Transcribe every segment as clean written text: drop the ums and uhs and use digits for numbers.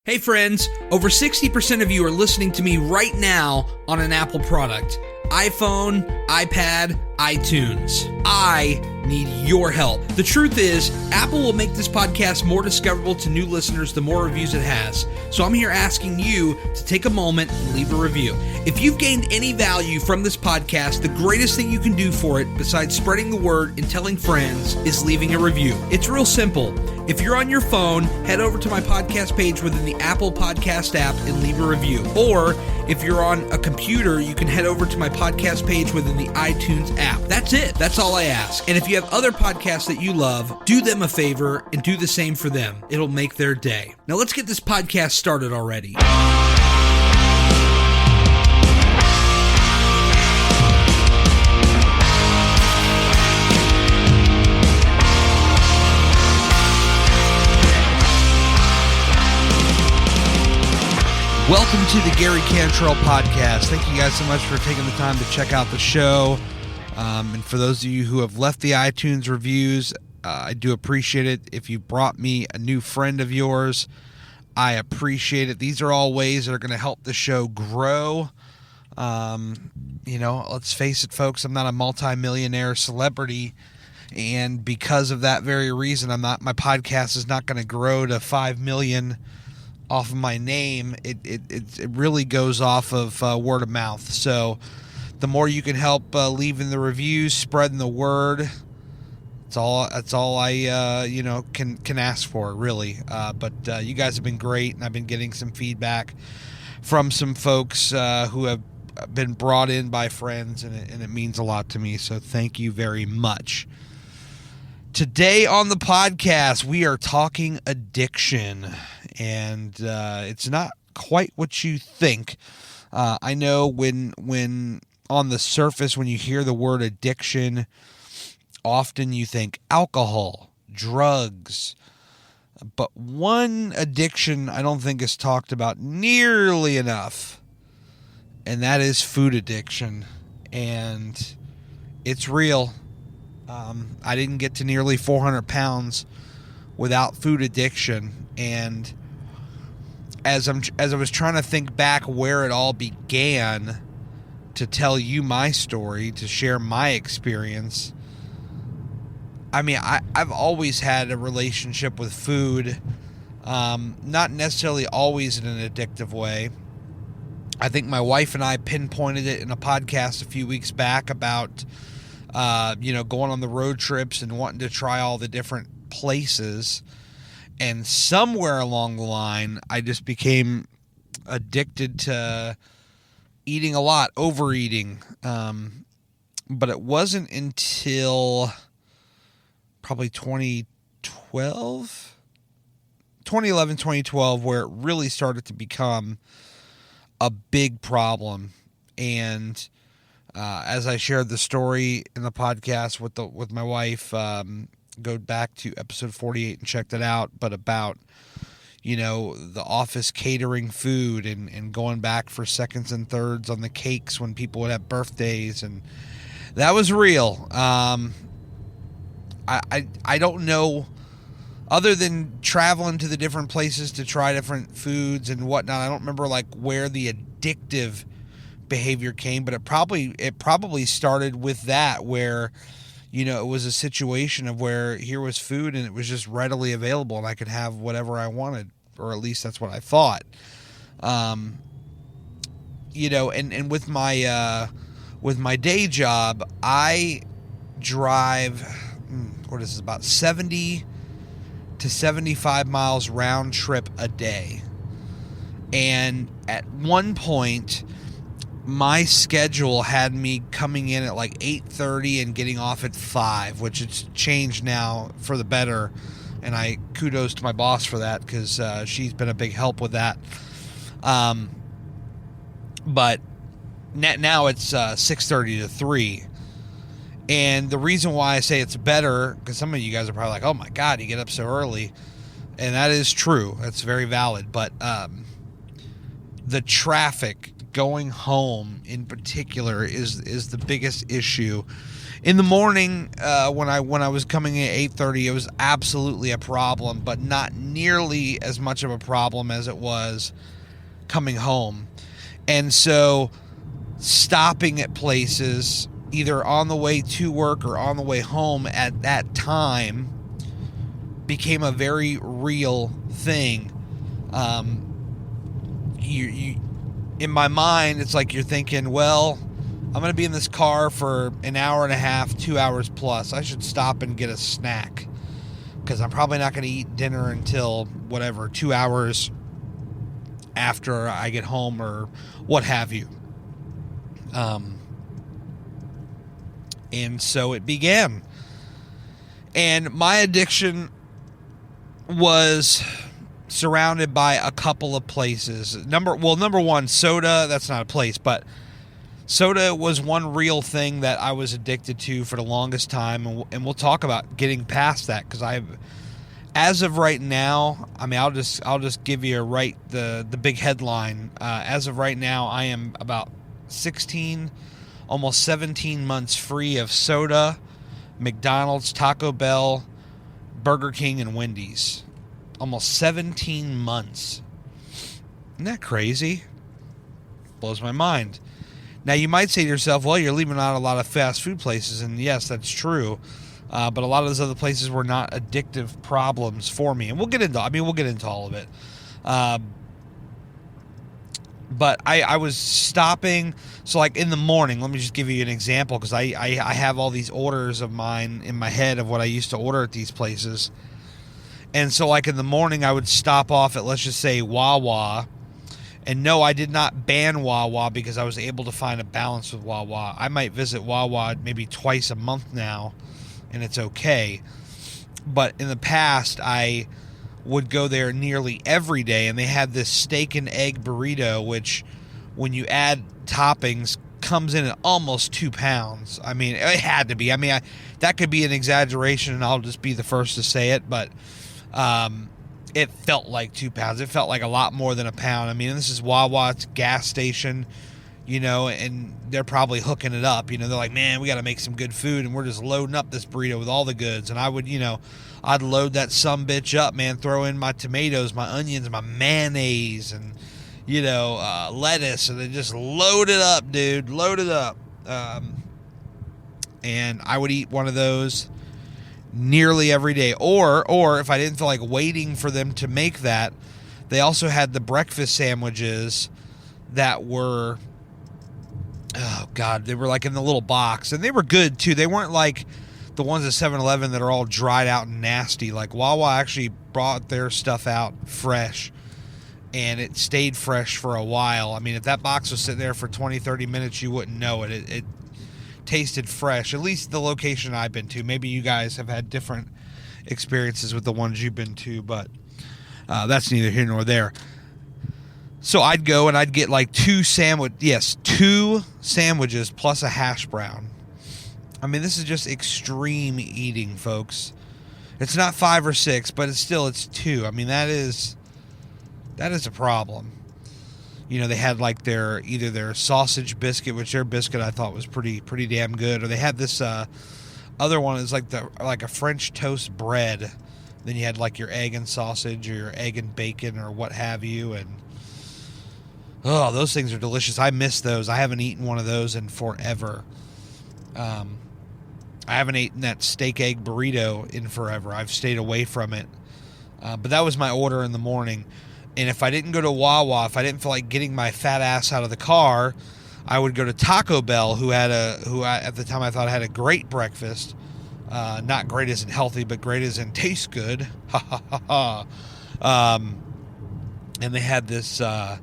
Hey friends, over 60% of you are listening to me right now on an Apple product. iPhone, iPad, iTunes. I need your help. The truth is, Apple will make this podcast more discoverable to new listeners the more reviews it has. So I'm here asking you to take a moment and leave a review. If you've gained any value from this podcast, the greatest thing you can do for it, besides spreading the word and telling friends, is leaving a review. It's real simple. If you're on your phone, head over to my podcast page within the Apple Podcast app and leave a review. Or if you're on a computer, you can head over to my podcast page within the iTunes app. That's it. That's all I ask. And if you have other podcasts that you love, do them a favor and do the same for them. It'll make their day. Now let's get this podcast started already. Welcome to the Gary Cantrell Podcast. Thank you guys so much for taking the time to check out the show. And for those of you who have left the iTunes reviews, I do appreciate it. If you brought me a new friend of yours, I appreciate it. These are all ways that are going to help the show grow. Let's face it, folks, I'm not a multimillionaire celebrity. And because of that very reason, my podcast is not going to grow to 5 million off of my name. It really goes off of word of mouth. So the more you can help leaving the reviews, spreading the word, that's all I can ask for, really. But you guys have been great, and I've been getting some feedback from some folks who have been brought in by friends, and it means a lot to me. So thank you very much. Today on the podcast, we are talking addiction, and it's not quite what you think. I know when on the surface, when you hear the word addiction, often you think alcohol, drugs, but one addiction I don't think is talked about nearly enough, and that is food addiction, and it's real. I didn't get to nearly 400 pounds without food addiction, and as I was trying to think back where it all began to tell you my story, to share my experience, I mean, I've always had a relationship with food, not necessarily always in an addictive way. I think my wife and I pinpointed it in a podcast a few weeks back about going on the road trips and wanting to try all the different places. And somewhere along the line, I just became addicted to eating a lot, overeating. But it wasn't until probably 2011, 2012, where it really started to become a big problem. And as I shared the story in the podcast with my wife, go back to episode 48 and check that out, but about, the office catering food and going back for seconds and thirds on the cakes when people would have birthdays, and that was real. I don't know, other than traveling to the different places to try different foods and whatnot, I don't remember where the addictive behavior came, but it probably started with that, where it was a situation of where here was food and it was just readily available and I could have whatever I wanted, or at least that's what I thought. And with my day job, I drive about 70 to 75 miles round trip a day. And at one point, my schedule had me coming in at 8:30 and getting off at 5, which it's changed now for the better. And I kudos to my boss for that, because she's been a big help with that. But now it's 6:30 to 3. And the reason why I say it's better, because some of you guys are probably like, oh my God, you get up so early. And that is true. That's very valid. But the traffic going home in particular is the biggest issue. In the morning, when I was coming in at 8:30, it was absolutely a problem, but not nearly as much of a problem as it was coming home. And so stopping at places either on the way to work or on the way home at that time became a very real thing. You in my mind, it's like you're thinking, well, I'm going to be in this car for an hour and a half, 2 hours plus. I should stop and get a snack because I'm probably not going to eat dinner until 2 hours after I get home or what have you. And so it began. And my addiction was surrounded by a couple of places. Number one, soda. That's not a place, but soda was one real thing that I was addicted to for the longest time, and we'll talk about getting past that because as of right now, I mean, I'll just give you the big headline. As of right now, I am about 16, almost 17 months free of soda, McDonald's, Taco Bell, Burger King, and Wendy's. Almost 17 months. Isn't that crazy? Blows my mind. Now, you might say to yourself, well, you're leaving out a lot of fast food places, and yes, that's true. But a lot of those other places were not addictive problems for me. And we'll get into all of it. But I was stopping. So, like, in the morning, let me just give you an example, because I have all these orders of mine in my head of what I used to order at these places. And so, like, in the morning, I would stop off at, let's just say, Wawa. And no, I did not ban Wawa because I was able to find a balance with Wawa. I might visit Wawa maybe twice a month now, and it's okay. But in the past, I would go there nearly every day, and they had this steak and egg burrito, which, when you add toppings, comes in at almost 2 pounds. I mean, it had to be. I mean, that could be an exaggeration, and I'll just be the first to say it, but it felt like 2 pounds. It felt like a lot more than a pound. I mean, this is Wawa, it's a gas station, and they're probably hooking it up. They're like, man, we got to make some good food, and we're just loading up this burrito with all the goods. And I would, I'd load that sumbitch up, man, throw in my tomatoes, my onions, my mayonnaise, and, lettuce, and then just load it up, dude, load it up. And I would eat one of those nearly every day. Or if I didn't feel like waiting for them to make that, they also had the breakfast sandwiches that were, oh God, they were like in the little box, and they were good too. They weren't like the ones at 7-Eleven that are all dried out and nasty. Like, Wawa actually brought their stuff out fresh, and it stayed fresh for a while. I mean, if that box was sitting there for 20-30 minutes, you wouldn't know it. It tasted fresh, at least the location I've been to. Maybe you guys have had different experiences with the ones you've been to, but that's neither here nor there. So I'd go and I'd get like 2 sandwiches plus a hash brown. I mean, this is just extreme eating, folks. It's not 5 or 6, but it's 2. I mean, that is a problem. They had like either their sausage biscuit, which their biscuit I thought was pretty damn good, or they had this other one is like a French toast bread. Then you had like your egg and sausage or your egg and bacon or what have you, and oh, those things are delicious. I miss those. I haven't eaten one of those in forever. I haven't eaten that steak egg burrito in forever. I've stayed away from it. But that was my order in the morning. And if I didn't go to Wawa, if I didn't feel like getting my fat ass out of the car, I would go to Taco Bell, who at the time I thought had a great breakfast. Not great as in healthy, but great as in tastes good. Ha ha ha ha. And they had this. I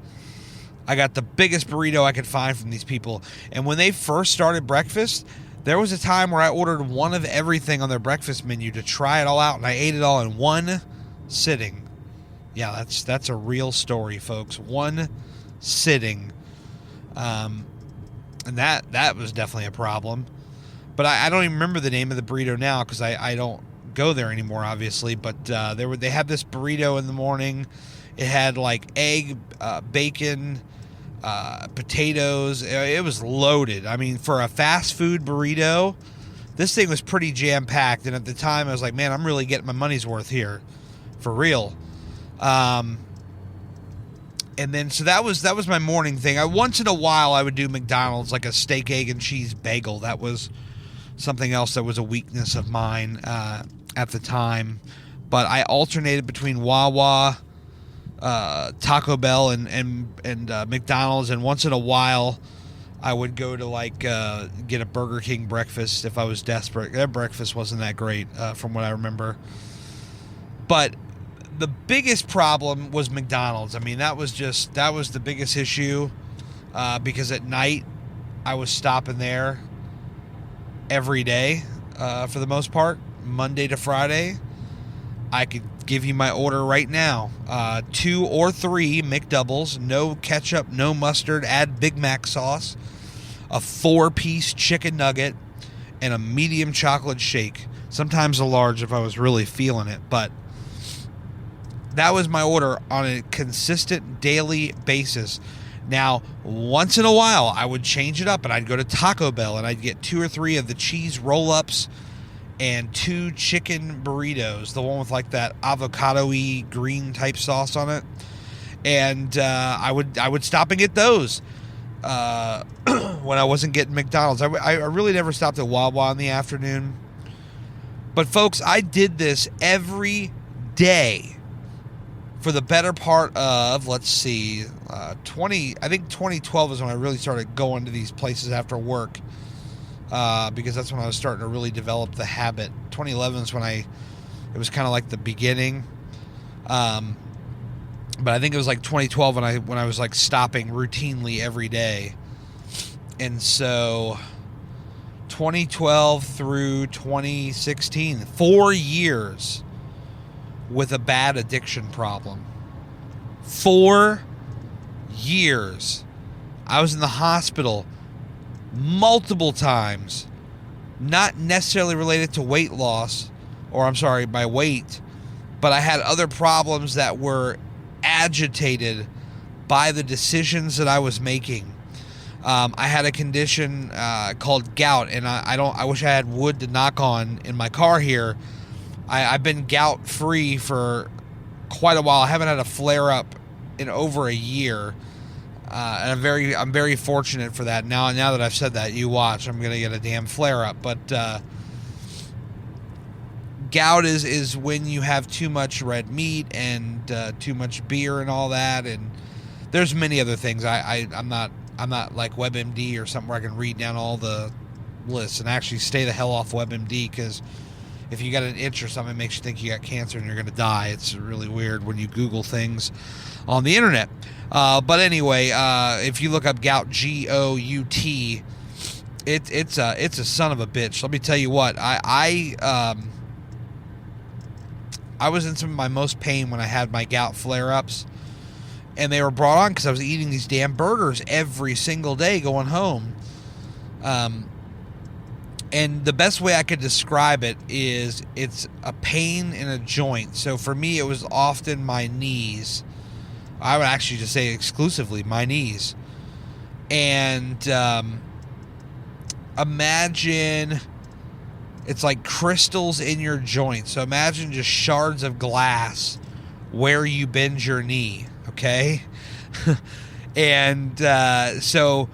got the biggest burrito I could find from these people. And when they first started breakfast, there was a time where I ordered one of everything on their breakfast menu to try it all out, and I ate it all in one sitting. Yeah, that's a real story, folks. One sitting. And that was definitely a problem. But I don't even remember the name of the burrito now because I don't go there anymore, obviously. But they had this burrito in the morning. It had like egg, bacon, potatoes. It was loaded. I mean, for a fast food burrito, this thing was pretty jam-packed. And at the time, I was like, man, I'm really getting my money's worth here. For real. And then, so that was my morning thing. Once in a while, I would do McDonald's, like a steak, egg, and cheese bagel. That was something else that was a weakness of mine at the time. But I alternated between Wawa, Taco Bell, and McDonald's. And once in a while, I would go to get a Burger King breakfast if I was desperate. Their breakfast wasn't that great from what I remember. But the biggest problem was McDonald's. I mean, that was the biggest issue because at night I was stopping there every day for the most part, Monday to Friday. I could give you my order right now. 2 or 3 McDoubles, no ketchup, no mustard, add Big Mac sauce, a 4-piece chicken nugget, and a medium chocolate shake. Sometimes a large if I was really feeling it, but that was my order on a consistent daily basis. Now, once in a while, I would change it up and I'd go to Taco Bell and I'd get 2 or 3 of the cheese roll-ups and 2 chicken burritos, the one with like that avocado-y green type sauce on it. And I would stop and get those when I wasn't getting McDonald's. I really never stopped at Wawa in the afternoon. But folks, I did this every day for the better part of, let's see, I think 2012 is when I really started going to these places after work, because that's when I was starting to really develop the habit. 2011 is when it was kind of like the beginning, but I think it was like 2012 when I was like stopping routinely every day. And so 2012 through 2016, 4 years with a bad addiction problem. 4 years. I was in the hospital multiple times, not necessarily related to weight loss, my weight, but I had other problems that were agitated by the decisions that I was making. I had a condition called gout, and I wish I had wood to knock on in my car here. I've been gout free for quite a while. I haven't had a flare up in over a year, and I'm very fortunate for that. Now that I've said that, you watch, I'm gonna get a damn flare up. But gout is when you have too much red meat and too much beer and all that, and there's many other things. I'm not like WebMD or something where I can read down all the lists. And actually, stay the hell off WebMD, because if you got an itch or something, it makes you think you got cancer and you're going to die. It's really weird when you Google things on the internet. But anyway, if you look up gout, G-O-U-T, it's a son of a bitch. Let me tell you what. I was in some of my most pain when I had my gout flare-ups, and they were brought on because I was eating these damn burgers every single day going home. And the best way I could describe it is it's a pain in a joint. So for me, it was often my knees. I would actually just say exclusively my knees. And imagine it's like crystals in your joint. So imagine just shards of glass where you bend your knee, okay? And so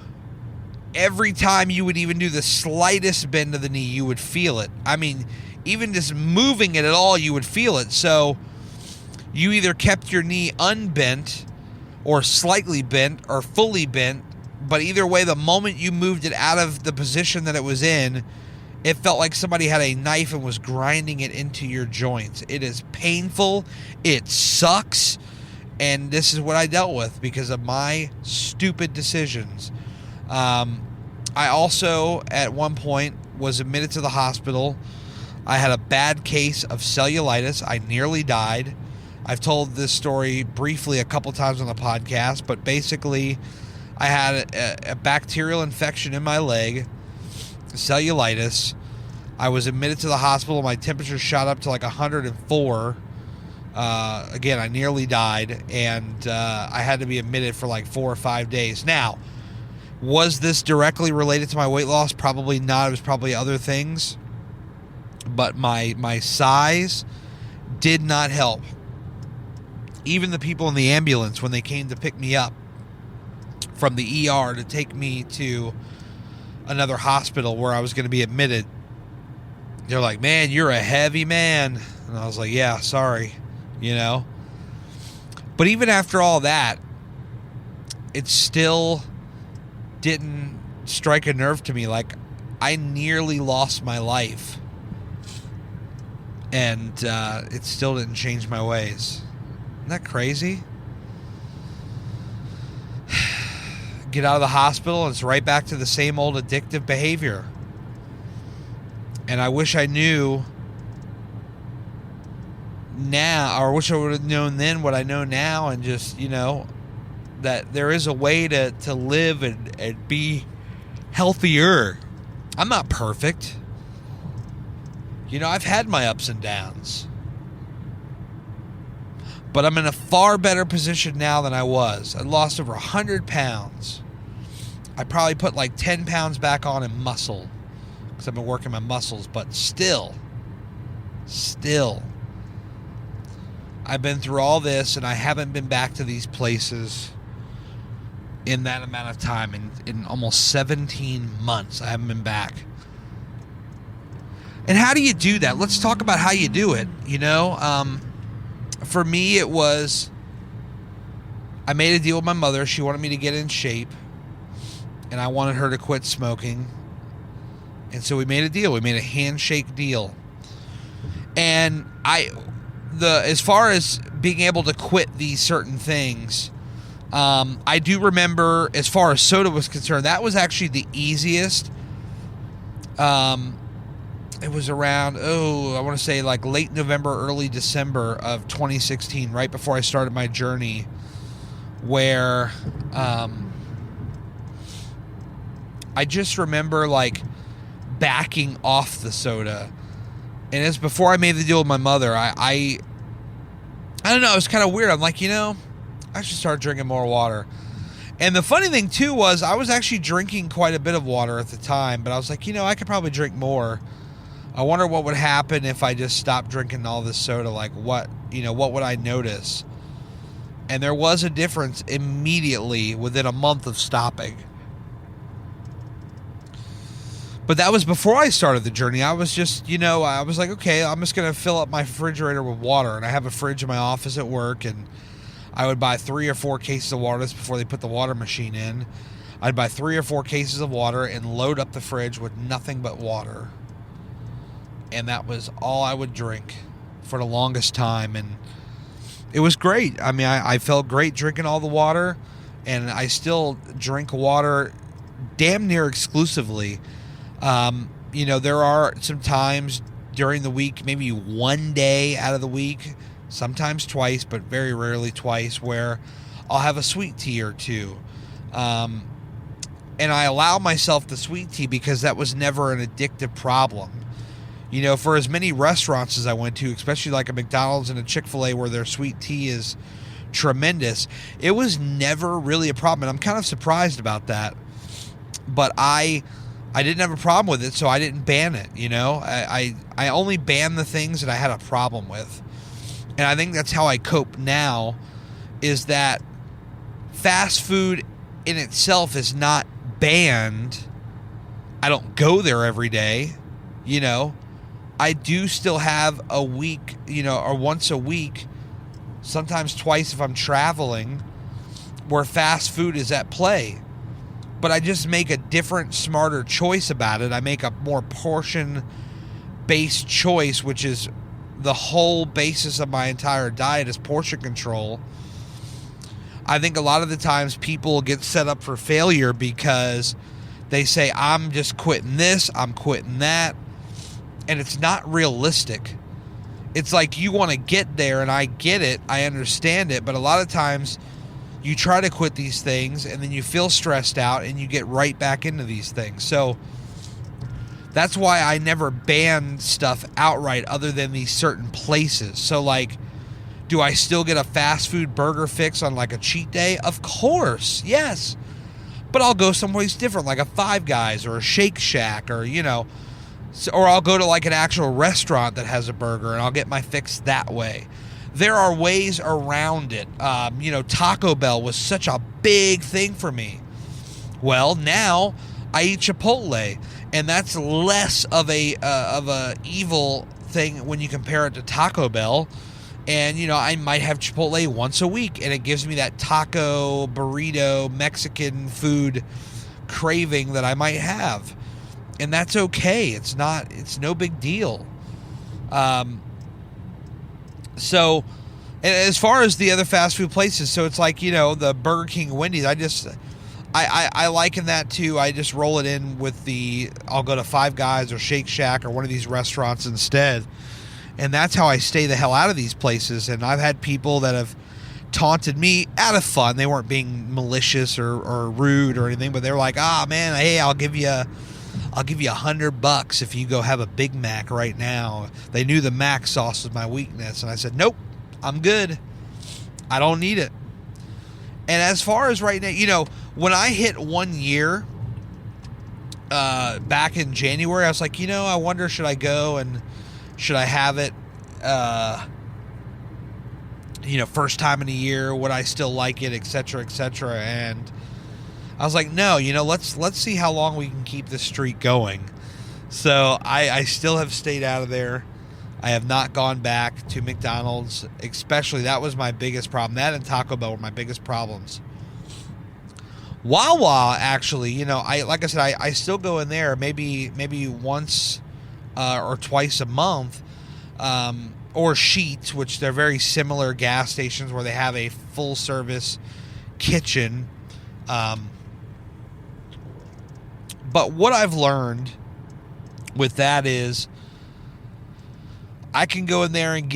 every time you would even do the slightest bend of the knee, you would feel it. I mean, even just moving it at all, you would feel it. So you either kept your knee unbent or slightly bent or fully bent, but either way, the moment you moved it out of the position that it was in, it felt like somebody had a knife and was grinding it into your joints. It is painful. It sucks. And this is what I dealt with because of my stupid decisions. I also, at one point, was admitted to the hospital. I had a bad case of cellulitis. I nearly died. I've told this story briefly a couple times on the podcast, but basically, I had a bacterial infection in my leg, cellulitis. I was admitted to the hospital. My temperature shot up to like 104. Again, I nearly died, and I had to be admitted for like 4 or 5 days. Now, was this directly related to my weight loss? Probably not. It was probably other things. But my size did not help. Even the people in the ambulance, when they came to pick me up from the ER to take me to another hospital where I was going to be admitted, they're like, "Man, you're a heavy man." And I was like, "Yeah, sorry," you know. But even after all that, it still didn't strike a nerve to me. Like, I nearly lost my life, and it still didn't change my ways. Isn't that crazy? Get out of the hospital and it's right back to the same old addictive behavior. And I wish I knew now, or I wish I would have known then what I know now, and just, you know, that there is a way to live and be healthier. I'm not perfect. You know, I've had my ups and downs. But I'm in a far better position now than I was. I lost over 100 pounds. I probably put like 10 pounds back on in muscle, because I've been working my muscles. But still, I've been through all this, and I haven't been back to these places in that amount of time. In almost 17 months, I haven't been back. And how do you do that? Let's talk about how you do it, you know? For me, it was, I made a deal with my mother. She wanted me to get in shape, and I wanted her to quit smoking. And so we made a deal. We made a handshake deal. And as far as being able to quit these certain things, I do remember, as far as soda was concerned, that was actually the easiest. It was around, I want to say like late November, early December of 2016, right before I started my journey, where I just remember like backing off the soda. And it's before I made the deal with my mother. I don't know, it was kind of weird. I'm like, you know, I should start drinking more water. And the funny thing too was, I was actually drinking quite a bit of water at the time, but I was like, you know, I could probably drink more. I wonder what would happen if I just stopped drinking all this soda. Like, what would I notice? And there was a difference immediately within a month of stopping. But that was before I started the journey. I was just, you know, I was like, okay, I'm just going to fill up my refrigerator with water. And I have a fridge in my office at work, and I would buy 3 or 4 cases of water. That's before they put the water machine in. I'd buy 3 or 4 cases of water and load up the fridge with nothing but water. And that was all I would drink for the longest time. And it was great. I mean, I felt great drinking all the water. And I still drink water damn near exclusively. You know, there are some times during the week, maybe one day out of the week, sometimes twice, but very rarely twice, where I'll have a sweet tea or two. And I allow myself the sweet tea because that was never an addictive problem. You know, for as many restaurants as I went to, especially like a McDonald's and a Chick-fil-A where their sweet tea is tremendous, it was never really a problem. And I'm kind of surprised about that. But I didn't have a problem with it, so I didn't ban it, you know. I only banned the things that I had a problem with. And I think that's how I cope now, is that fast food in itself is not banned. I don't go there every day, you know. I do still have a week, you know, or once a week, sometimes twice if I'm traveling, where fast food is at play. But I just make a different, smarter choice about it. I make a more portion-based choice, which is the whole basis of my entire diet is portion control. I think a lot of the times people get set up for failure because they say, I'm just quitting this, I'm quitting that. And it's not realistic. It's like you want to get there, and I get it, I understand it, but a lot of times you try to quit these things and then you feel stressed out and you get right back into these things. So that's why I never ban stuff outright other than these certain places. So like Do I still get a fast food burger fix on like a cheat day? Of course, yes. But I'll go someplace different, like a Five Guys or a Shake Shack, or or I'll go to like an actual restaurant that has a burger and I'll get my fix that way. There are ways around it. Taco Bell was such a big thing for me. Well, now I eat Chipotle, and that's less of a evil thing when you compare it to Taco Bell. And, I might have Chipotle once a week, and it gives me that taco, burrito, Mexican food craving that I might have. And that's okay. It's no big deal. So, and as far as the other fast food places, so it's like, the Burger King, Wendy's, I liken that to, I just roll it in with I'll go to Five Guys or Shake Shack or one of these restaurants instead. And that's how I stay the hell out of these places. And I've had people that have taunted me out of fun. They weren't being malicious or rude or anything, but they were like, man, hey, I'll give you $100 if you go have a Big Mac right now. They knew the Mac sauce was my weakness. And I said, nope, I'm good. I don't need it. And as far as right now, when I hit 1 year back in January, I was like, I wonder, should I go and should I have it, first time in a year? Would I still like it, et cetera, et cetera? And I was like, no, let's see how long we can keep this streak going. So I still have stayed out of there. I have not gone back to McDonald's, especially. That was my biggest problem. That and Taco Bell were my biggest problems. Wawa, actually, like I said, I still go in there maybe once or twice a month, or Sheetz, which they're very similar gas stations where they have a full service kitchen. But what I've learned with that is I can go in there and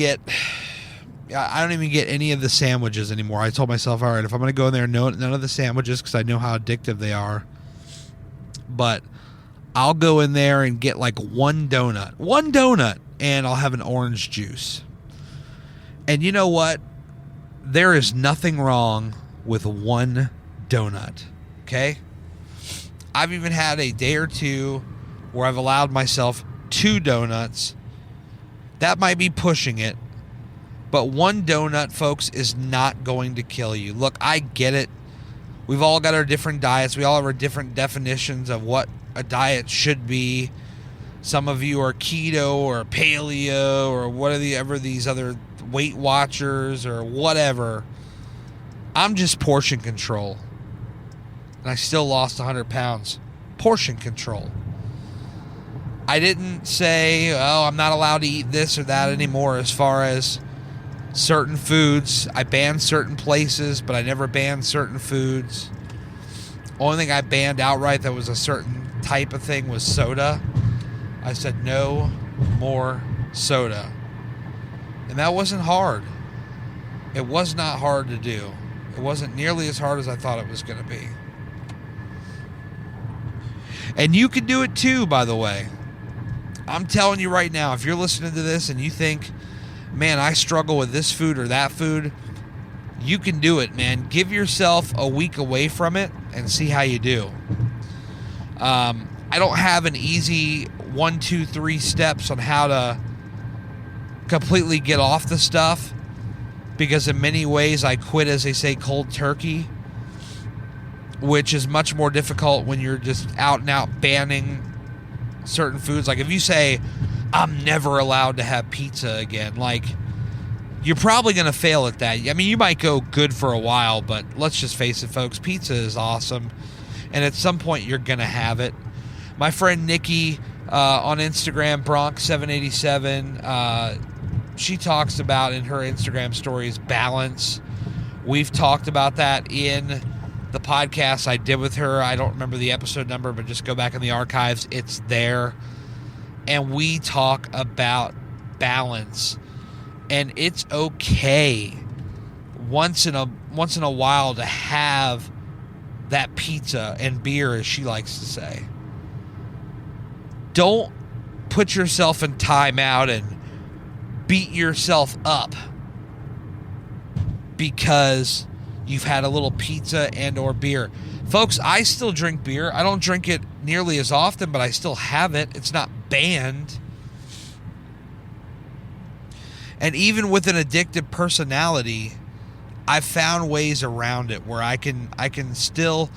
I don't even get any of the sandwiches anymore. I told myself, all right, if I'm going to go in there, none of the sandwiches, because I know how addictive they are. But I'll go in there and get like one donut, and I'll have an orange juice. And you know what? There is nothing wrong with one donut, okay? I've even had a day or two where I've allowed myself 2 donuts. That might be pushing it, but one donut, folks, is not going to kill you. Look, I get it. We've all got our different diets. We all have our different definitions of what a diet should be. Some of you are keto or paleo or whatever these other Weight Watchers or whatever. I'm just portion control. And I still lost 100 pounds. Portion control. I didn't say, I'm not allowed to eat this or that anymore as far as certain foods. I banned certain places, but I never banned certain foods. Only thing I banned outright that was a certain type of thing was soda. I said no more soda. And that wasn't hard. It was not hard to do. It wasn't nearly as hard as I thought it was going to be. And you can do it too, by the way. I'm telling you right now, if you're listening to this and you think, man, I struggle with this food or that food, you can do it, man. Give yourself a week away from it and see how you do. I don't have an easy 1, 2, 3 steps on how to completely get off the stuff, because in many ways I quit, as they say, cold turkey, which is much more difficult when you're just out and out banning certain foods. Like if you say, I'm never allowed to have pizza again, like, you're probably going to fail at that. I mean, you might go good for a while, but let's just face it, folks, pizza is awesome, and at some point you're going to have it. My friend Nikki on Instagram, Bronx787, she talks about in her Instagram stories balance. We've talked about that in the podcast I did with her. I don't remember the episode number, but just go back in the archives. It's there. And we talk about balance. And it's okay once in a while to have that pizza and beer, as she likes to say. Don't put yourself in timeout and beat yourself up because you've had a little pizza and or beer. Folks, I still drink beer. I don't drink it nearly as often, but I still have it. It's not banned. And even with an addictive personality, I've found ways around it where I can still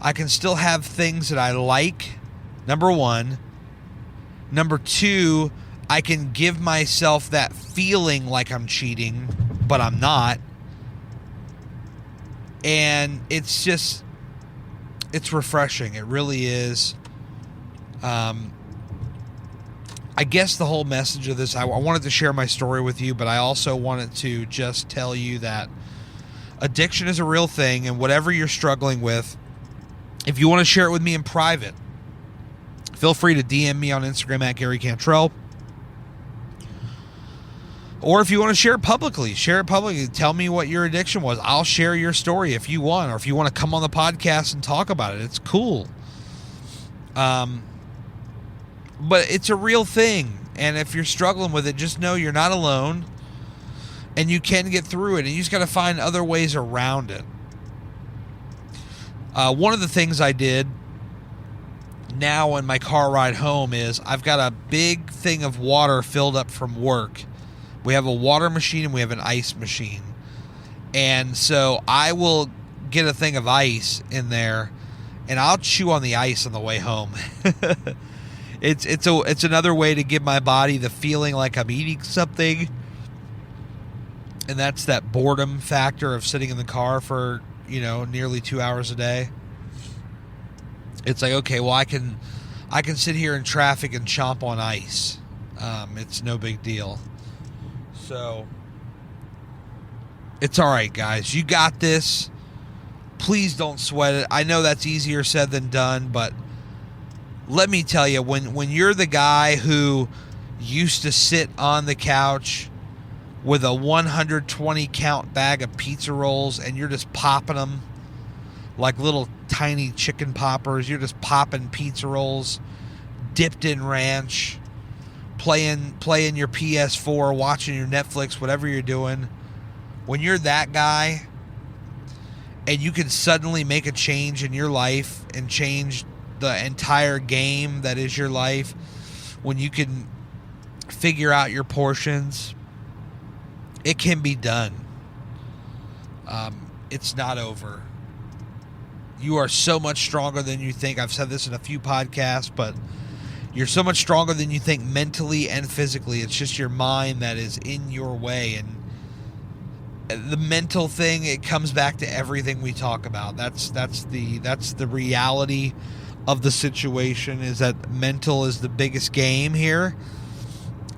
have things that I like. Number one. Number two, I can give myself that feeling like I'm cheating, but I'm not. And it's refreshing. It really is. I guess the whole message of this, I wanted to share my story with you, but I also wanted to just tell you that addiction is a real thing, and whatever you're struggling with, if you want to share it with me in private, feel free to DM me on Instagram at Gary Cantrell. Or if you want to share it publicly, Tell me what your addiction was. I'll share your story if you want, or if you want to come on the podcast and talk about it. It's cool. But it's a real thing. And if you're struggling with it, just know you're not alone. And you can get through it. And you just got to find other ways around it. One of the things I did now on my car ride home is I've got a big thing of water filled up from work. We have a water machine and we have an ice machine. And so I will get a thing of ice in there and I'll chew on the ice on the way home. It's another way to give my body the feeling like I'm eating something. And that's that boredom factor of sitting in the car for, nearly 2 hours a day. It's like, okay, well, I can sit here in traffic and chomp on ice. It's no big deal. So it's all right, guys. You got this. Please don't sweat it. I know that's easier said than done, but let me tell you, when you're the guy who used to sit on the couch with a 120 count bag of pizza rolls and you're just popping them like little tiny chicken poppers, you're just popping pizza rolls dipped in ranch, playing your PS4, watching your Netflix, whatever you're doing. When you're that guy and you can suddenly make a change in your life and change the entire game that is your life, when you can figure out your portions, it can be done. It's not over. You are so much stronger than you think. I've said this in a few podcasts, but you're so much stronger than you think mentally and physically. It's just your mind that is in your way. And the mental thing, it comes back to everything we talk about. That's the reality of the situation, is that mental is the biggest game here,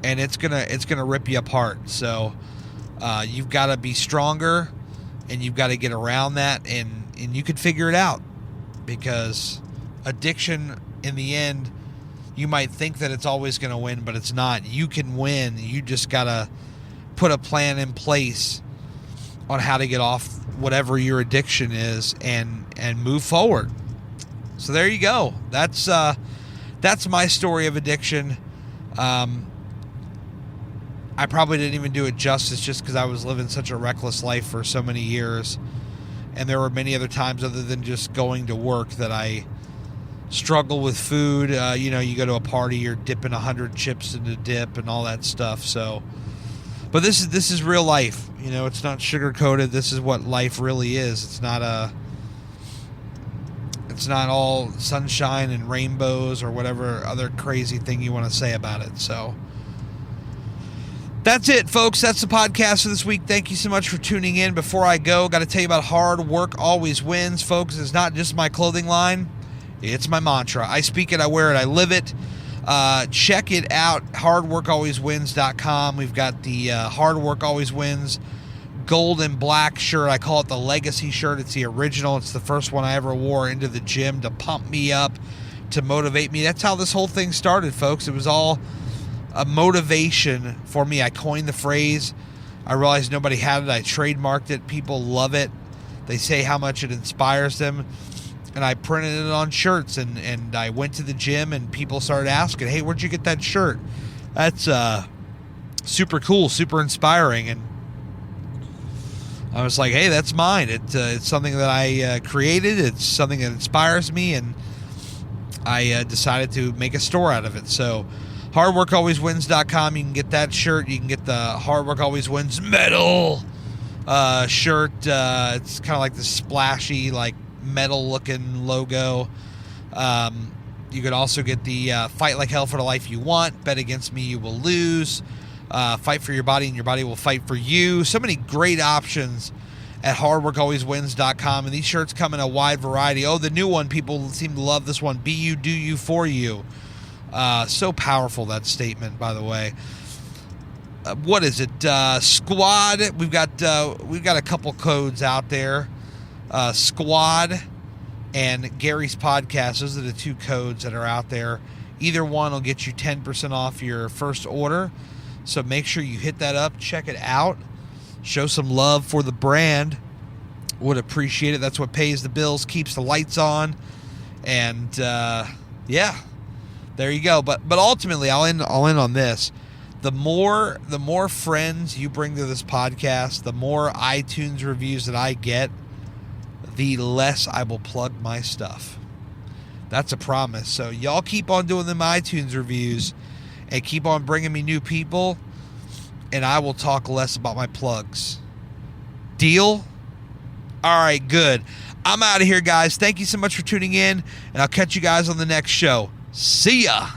and it's gonna rip you apart. So you've got to be stronger, and you've got to get around that, and you can figure it out, because addiction, in the end, you might think that it's always going to win, but it's not. You can win. You just got to put a plan in place on how to get off whatever your addiction is and move forward. So there you go. That's my story of addiction. I probably didn't even do it justice just because I was living such a reckless life for so many years. And there were many other times other than just going to work that I struggle with food. You go to a party, you're dipping 100 chips into dip and all that stuff. So, but this is real life. It's not sugar coated. This is what life really is. It's not all sunshine and rainbows or whatever other crazy thing you want to say about it. So that's it, folks. That's the podcast for this week. Thank you so much for tuning in. Before I go, got to tell you about Hard Work Always Wins, folks. It's not just my clothing line. It's my mantra. I speak it, I wear it, I live it. Check it out, hardworkalwayswins.com. We've got the Hard Work Always Wins gold and black shirt. I call it the Legacy shirt. It's the original. It's the first one I ever wore into the gym to pump me up, to motivate me. That's how this whole thing started, folks. It was all a motivation for me. I coined the phrase. I realized nobody had it. I trademarked it. People love it. They say how much it inspires them. And I printed it on shirts, and I went to the gym, and people started asking, hey, where'd you get that shirt? That's super cool, super inspiring. And I was like, hey, that's mine. It's something that I created. It's something that inspires me, and I decided to make a store out of it. So hardworkalwayswins.com, you can get that shirt. You can get the Hard Work Always Wins metal shirt. It's kind of like the splashy, like metal looking logo. You could also get the Fight Like Hell for the Life You Want, Bet Against Me You Will Lose, Fight for Your Body and Your Body Will Fight for You. So many great options at hardworkalwayswins.com, and these shirts come in a wide variety. Oh, the new one, people seem to love this one, Be You, Do You, For You. So powerful, that statement, by the way. What is it? Squad. We've got a couple codes out there. Squad and Gary's Podcast. Those are the two codes that are out there. Either one will get you 10% off your first order. So make sure you hit that up, check it out, show some love for the brand. Would appreciate it. That's what pays the bills, keeps the lights on, and yeah, there you go. But ultimately, I'll end on this. The more friends you bring to this podcast, the more iTunes reviews that I get, the less I will plug my stuff. That's a promise. So y'all keep on doing them iTunes reviews and keep on bringing me new people, and I will talk less about my plugs. Deal? All right, good. I'm out of here, guys. Thank you so much for tuning in, and I'll catch you guys on the next show. See ya.